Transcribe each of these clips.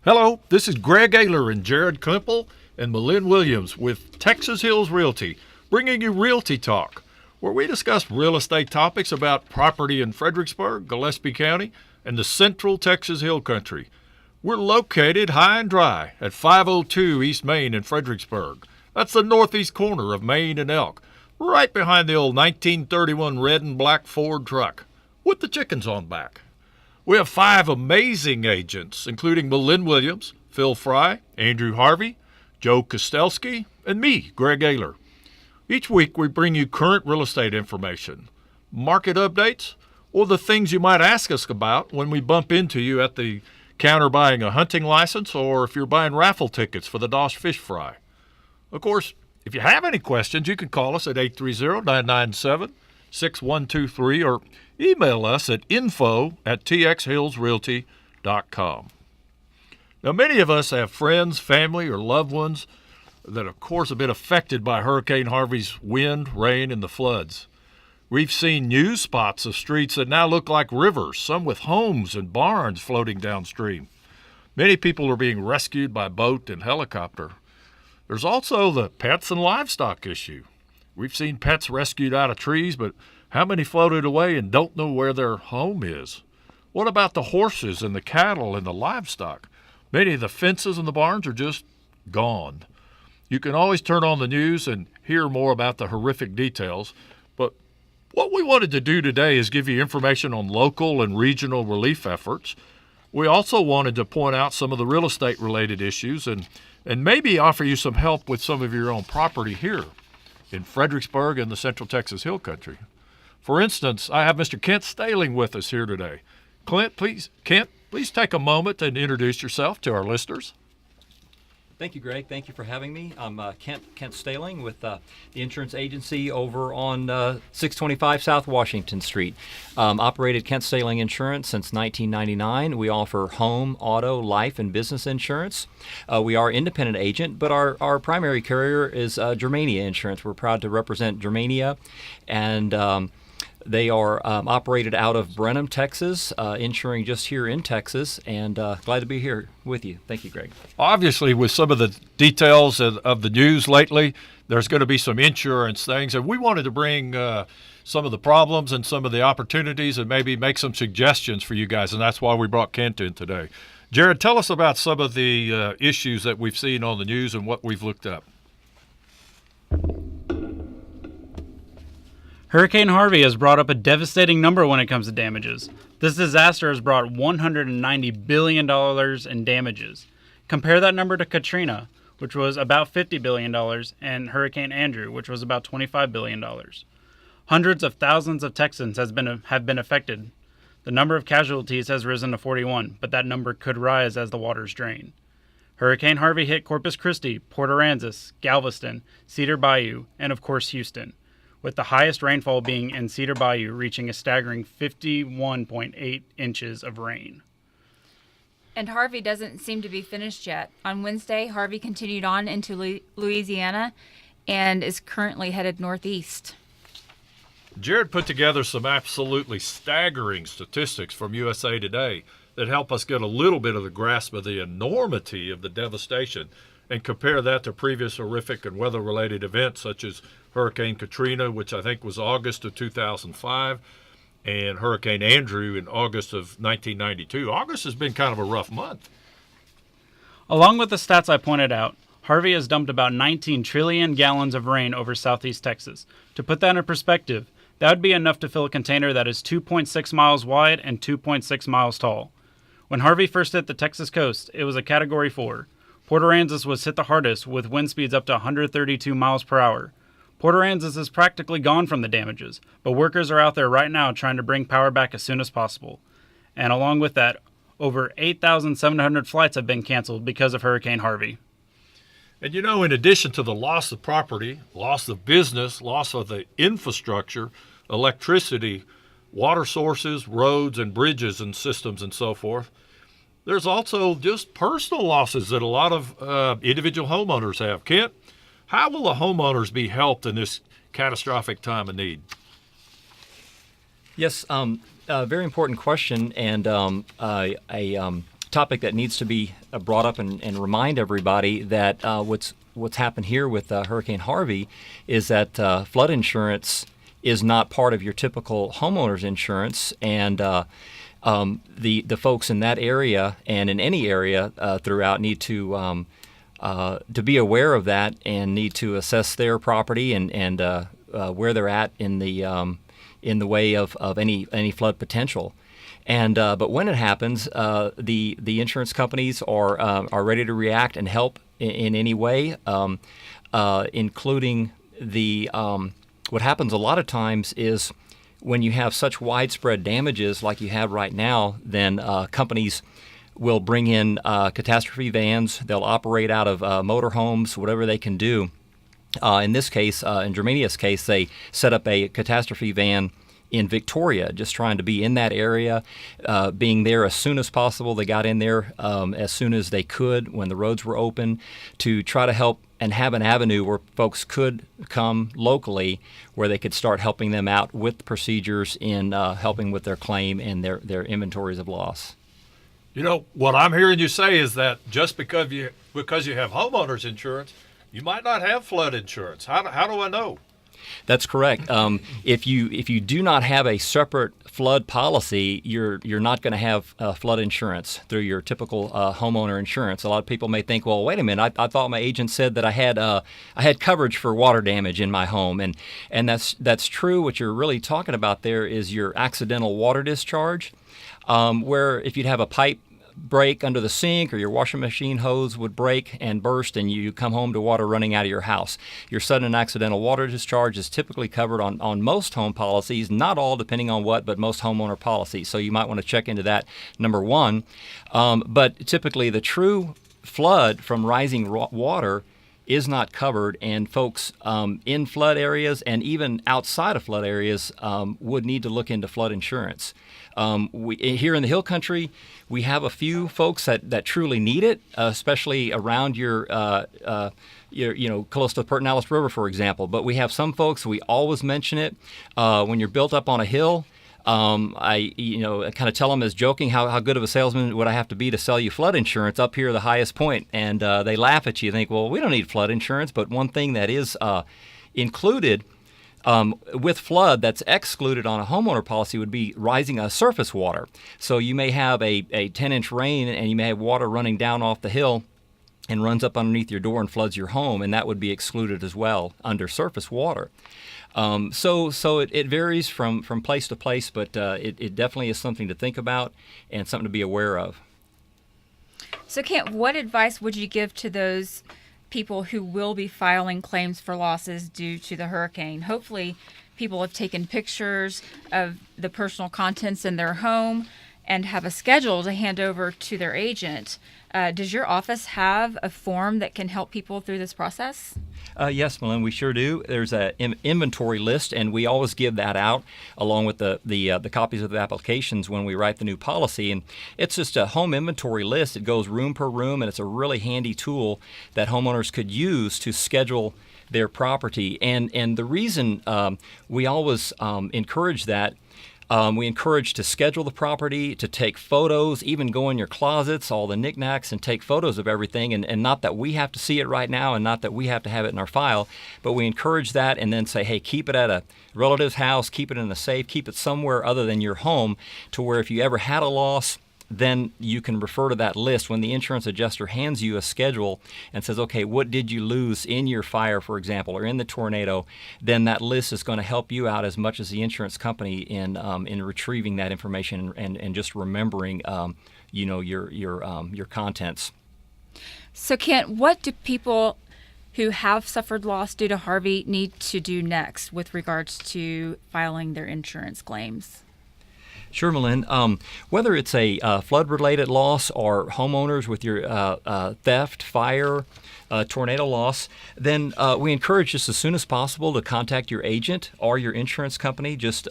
Hello, this is Greg Ayler and Jared Klimple and Malin Williams with Texas Hills Realty, bringing you Realty Talk, where we discuss real estate topics about property in Fredericksburg, Gillespie County, and the central Texas Hill Country. We're located high and dry at 502 East Main in Fredericksburg. That's the northeast corner of Main and Elk, right behind the old 1931 red and black Ford truck with the chickens on back. We have 5 amazing agents, including Malin Williams, Phil Fry, Andrew Harvey, Joe Kostelski, and me, Greg Ayler. Each week we bring you current real estate information, market updates, or the things you might ask us about when we bump into you at the counter buying a hunting license or if you're buying raffle tickets for the Doss Fish Fry. Of course, if you have any questions, you can call us at 830-997-6123 or email us at info@txhillsrealty.com. Now, many of us have friends, family, or loved ones that, of course, have been affected by Hurricane Harvey's wind, rain, and the floods. We've seen news spots of streets that now look like rivers, some with homes and barns floating downstream. Many people are being rescued by boat and helicopter. There's also the pets and livestock issue. We've seen pets rescued out of trees, but how many floated away and don't know where their home is? What about the horses and the cattle and the livestock? Many of the fences and the barns are just gone. You can always turn on the news and hear more about the horrific details, but what we wanted to do today is give you information on local and regional relief efforts. We also wanted to point out some of the real estate related issues and maybe offer you some help with some of your own property here in Fredericksburg and the Central Texas Hill Country. For instance, I have Mr. Kent Staling with us here today. Kent, please take a moment and introduce yourself to our listeners. Thank you, Greg. Thank you for having me. I'm Kent Staling with the insurance agency over on 625 South Washington Street. Operated Kent Staling Insurance since 1999. We offer home, auto, life, and business insurance. We are independent agent, but our primary carrier is Germania Insurance. We're proud to represent Germania, and they are operated out of Brenham, Texas, insuring just here in Texas, and glad to be here with you. Thank you, Greg. Obviously, with some of the details of the news lately, there's going to be some insurance things, and we wanted to bring some of the problems and some of the opportunities and maybe make some suggestions for you guys, and that's why we brought Kent in today. Jared, tell us about some of the issues that we've seen on the news and what we've looked up. Hurricane Harvey has brought up a devastating number when it comes to damages. This disaster has brought $190 billion in damages. Compare that number to Katrina, which was about $50 billion, and Hurricane Andrew, which was about $25 billion. Hundreds of thousands of Texans have been affected. The number of casualties has risen to 41, but that number could rise as the waters drain. Hurricane Harvey hit Corpus Christi, Port Aransas, Galveston, Cedar Bayou, and of course Houston, with the highest rainfall being in Cedar Bayou, reaching a staggering 51.8 inches of rain. And Harvey doesn't seem to be finished yet. On Wednesday, Harvey continued on into Louisiana and is currently headed northeast. Jared put together some absolutely staggering statistics from USA Today that help us get a little bit of the grasp of the enormity of the devastation and compare that to previous horrific and weather-related events such as Hurricane Katrina, which I think was August of 2005, and Hurricane Andrew in August of 1992. August has been kind of a rough month. Along with the stats I pointed out, Harvey has dumped about 19 trillion gallons of rain over southeast Texas. To put that in perspective, that would be enough to fill a container that is 2.6 miles wide and 2.6 miles tall. When Harvey first hit the Texas coast, it was a Category 4. Port Aransas was hit the hardest, with wind speeds up to 132 miles per hour. Port Aransas is practically gone from the damages, but workers are out there right now trying to bring power back as soon as possible. And along with that, over 8,700 flights have been canceled because of Hurricane Harvey. And you know, in addition to the loss of property, loss of business, loss of the infrastructure, electricity, water sources, roads and bridges and systems and so forth, there's also just personal losses that a lot of individual homeowners have. Kent, how will the homeowners be helped in this catastrophic time of need? Yes, very important question, and a topic that needs to be brought up and remind everybody that what's happened here with Hurricane Harvey is that flood insurance is not part of your typical homeowners insurance, and the folks in that area and in any area throughout need to be aware of that and need to assess their property and where they're at in the way of any flood potential. And but when it happens, the insurance companies are ready to react and help in any way, including the what happens a lot of times is when you have such widespread damages like you have right now, then companies will bring in catastrophe vans. They'll operate out of motorhomes, whatever they can do. In this case, in Germania's case, they set up a catastrophe van in Victoria, just trying to be in that area, being there as soon as possible. They got in there as soon as they could when the roads were open to try to help and have an avenue where folks could come locally where they could start helping them out with procedures in helping with their claim and their inventories of loss. You know, what I'm hearing you say is that just because you have homeowners insurance, you might not have flood insurance. How do I know? That's correct. If you do not have a separate flood policy, you're not going to have flood insurance through your typical homeowner insurance. A lot of people may think, well, wait a minute, I thought my agent said that I had coverage for water damage in my home, and that's true. What you're really talking about there is your accidental water discharge, where if you'd have a pipe break under the sink or your washing machine hose would break and burst and you come home to water running out of your house. Your sudden and accidental water discharge is typically covered on most home policies, not all depending on what, but most homeowner policies. So you might want to check into that, number one. But typically the true flood from rising water is not covered, and folks in flood areas and even outside of flood areas would need to look into flood insurance. Here in the Hill Country, we have a few folks that truly need it, especially around your close to the Pertinalis River, for example. But we have some folks, we always mention it when you're built up on a hill. I kind of tell them as joking, how good of a salesman would I have to be to sell you flood insurance up here, the highest point? And they laugh at you and think, well, we don't need flood insurance. But one thing that is included with flood that's excluded on a homeowner policy would be rising surface water. So you may have a 10-inch rain and you may have water running down off the hill and runs up underneath your door and floods your home, and that would be excluded as well under surface water. So it varies from place to place, but it definitely is something to think about and something to be aware of. So, Kent, what advice would you give to those people who will be filing claims for losses due to the hurricane? Hopefully, people have taken pictures of the personal contents in their home and have a schedule to hand over to their agent. Does your office have a form that can help people through this process? Yes, Malin, we sure do. There's an inventory list, and we always give that out along with the copies of the applications when we write the new policy. And it's just a home inventory list. It goes room per room, and it's a really handy tool that homeowners could use to schedule their property. And the reason we always encourage that, we encourage to schedule the property, to take photos, even go in your closets, all the knickknacks, and take photos of everything. And not that we have to see it right now and not that we have to have it in our file, but we encourage that and then say, hey, keep it at a relative's house, keep it in a safe, keep it somewhere other than your home to where if you ever had a loss, then you can refer to that list when the insurance adjuster hands you a schedule and says, okay, what did you lose in your fire, for example, or in the tornado? Then that list is going to help you out as much as the insurance company in retrieving that information and just remembering, your contents. So, Kent, what do people who have suffered loss due to Harvey need to do next with regards to filing their insurance claims? Sure, Malin. Whether it's a flood-related loss or homeowners with your theft, fire, tornado loss, then we encourage just as soon as possible to contact your agent or your insurance company just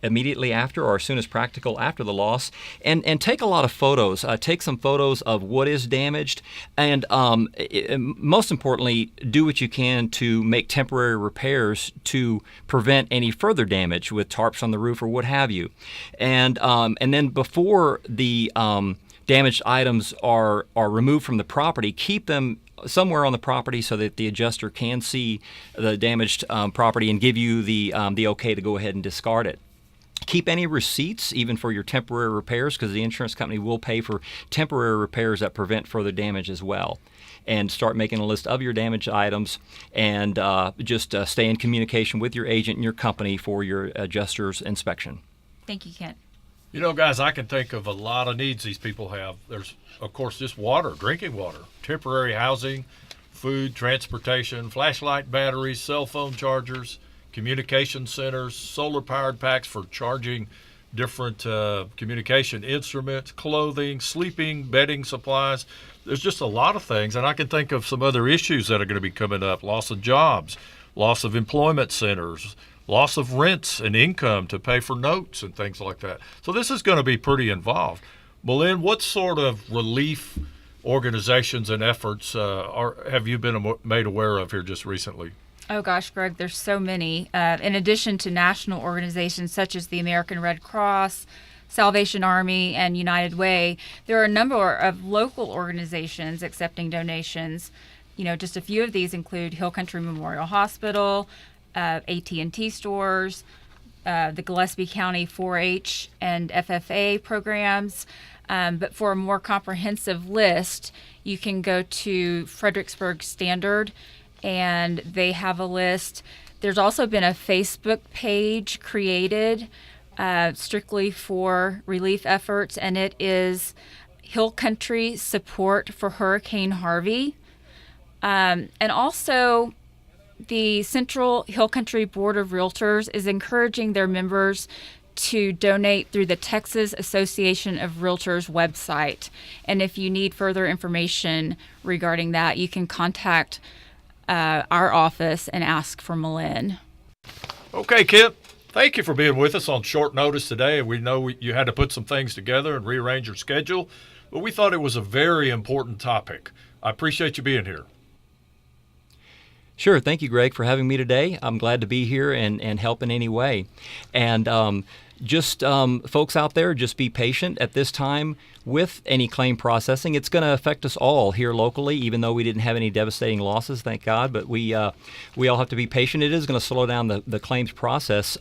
immediately after or as soon as practical after the loss and take a lot of photos. Take some photos of what is damaged and most importantly, do what you can to make temporary repairs to prevent any further damage with tarps on the roof or what have you. And then before the damaged items are removed from the property, keep them somewhere on the property so that the adjuster can see the damaged property and give you the okay to go ahead and discard it. Keep any receipts, even for your temporary repairs, because the insurance company will pay for temporary repairs that prevent further damage as well. And start making a list of your damaged items, and just stay in communication with your agent and your company for your adjuster's inspection. Thank you, Kent. You know, guys, I can think of a lot of needs these people have. There's, of course, just water, drinking water, temporary housing, food, transportation, flashlight batteries, cell phone chargers, communication centers, solar-powered packs for charging different communication instruments, clothing, sleeping, bedding supplies. There's just a lot of things, and I can think of some other issues that are going to be coming up: loss of jobs, loss of employment centers, loss of rents and income to pay for notes and things like that. So this is going to be pretty involved. Malin, what sort of relief organizations and efforts have you been made aware of here just recently? Oh gosh, Greg, there's so many. In addition to national organizations such as the American Red Cross, Salvation Army, and United Way, there are a number of local organizations accepting donations. You know, just a few of these include Hill Country Memorial Hospital, AT&T stores, the Gillespie County 4-H and FFA programs. But for a more comprehensive list, you can go to Fredericksburg Standard, and they have a list. There's also been a Facebook page created strictly for relief efforts, and it is Hill Country Support for Hurricane Harvey. And also, the Central Hill Country Board of Realtors is encouraging their members to donate through the Texas Association of Realtors website. And if you need further information regarding that, you can contact our office and ask for Malin. Okay, Kent, thank you for being with us on short notice today. We know you had to put some things together and rearrange your schedule, but we thought it was a very important topic. I appreciate you being here. Sure. Thank you, Greg, for having me today. I'm glad to be here and help in any way. And folks out there, just be patient at this time with any claim processing. It's going to affect us all here locally, even though we didn't have any devastating losses, thank God. But we all have to be patient. It is going to slow down the claims process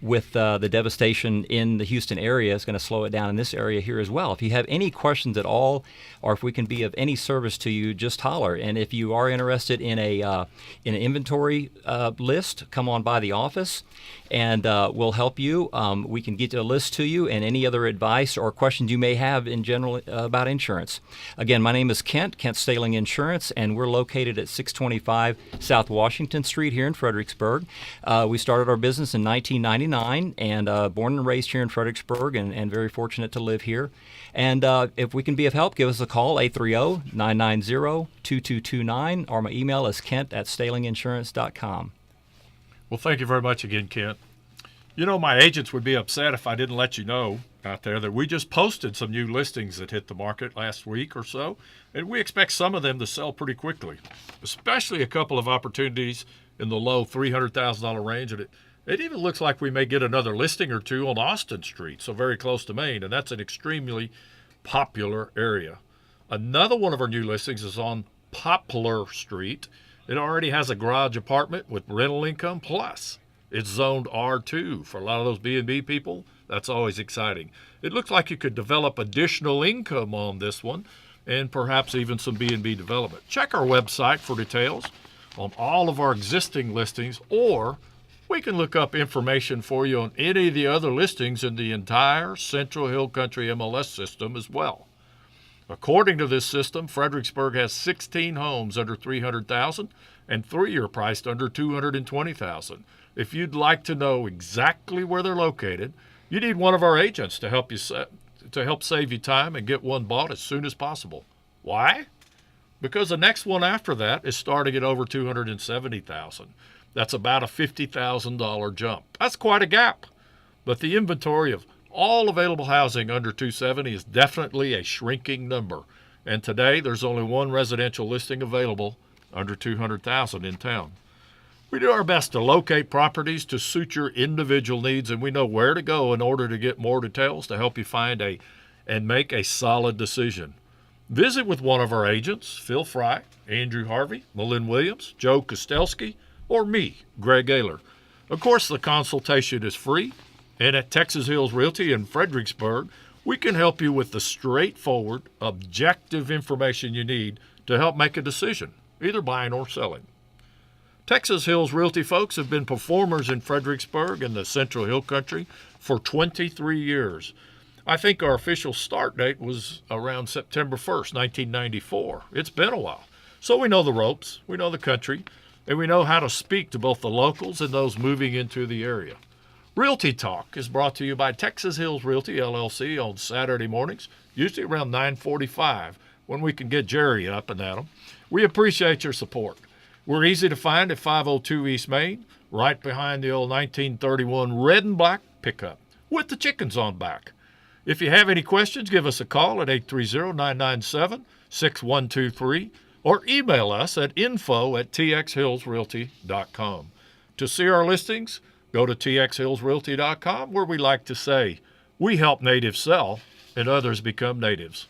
with the devastation in the Houston area. It's going to slow it down in this area here as well. If you have any questions at all, or if we can be of any service to you, just holler. And if you are interested in an inventory list, come on by the office, and we'll help you. We can get a list to you, and any other advice or questions you may have in general about insurance. Again, my name is Kent Staling Insurance, and we're located at 625 South Washington Street here in Fredericksburg. We started our business in 1999, and born and raised here in Fredericksburg, and very fortunate to live here. And if we can be of help, give us a call, 830-990-2229, or my email is kent@stalinginsurance.com. Well, thank you very much again, Kent. You know, my agents would be upset if I didn't let you know out there that we just posted some new listings that hit the market last week or so, and we expect some of them to sell pretty quickly, especially a couple of opportunities in the low $300,000 range. And it even looks like we may get another listing or two on Austin Street, so very close to Maine, and that's an extremely popular area. Another one of our new listings is on Poplar Street. It already has a garage apartment with rental income, plus it's zoned R2 for a lot of those B&B people. That's always exciting. It looks like you could develop additional income on this one, and perhaps even some B&B development. Check our website for details on all of our existing listings, or we can look up information for you on any of the other listings in the entire Central Hill Country MLS system as well. According to this system, Fredericksburg has 16 homes under $300,000 and 3 are priced under $220,000. If you'd like to know exactly where they're located, you need one of our agents to help save you time and get one bought as soon as possible. Why? Because the next one after that is starting at over $270,000. That's about a $50,000 jump. That's quite a gap. But the inventory of all available housing under $270,000 is definitely a shrinking number. And today there's only one residential listing available under $200,000 in town. We do our best to locate properties to suit your individual needs, and we know where to go in order to get more details to help you find a and make a solid decision. Visit with one of our agents, Phil Fry, Andrew Harvey, Malin Williams, Joe Kostelski, or me, Greg Ayler. Of course, the consultation is free, and at Texas Hills Realty in Fredericksburg, we can help you with the straightforward, objective information you need to help make a decision, either buying or selling. Texas Hills Realty folks have been performers in Fredericksburg and the Central Hill Country for 23 years. I think our official start date was around September 1st, 1994. It's been a while. So we know the ropes, we know the country, and we know how to speak to both the locals and those moving into the area. Realty Talk is brought to you by Texas Hills Realty, LLC, on Saturday mornings, usually around 9:45, when we can get Jerry up and at 'em. We appreciate your support. We're easy to find at 502 East Main, right behind the old 1931 red and black pickup, with the chickens on back. If you have any questions, give us a call at 830-997-6123 or email us at info@txhillsrealty.com. To see our listings, go to txhillsrealty.com, where we like to say, we help natives sell and others become natives.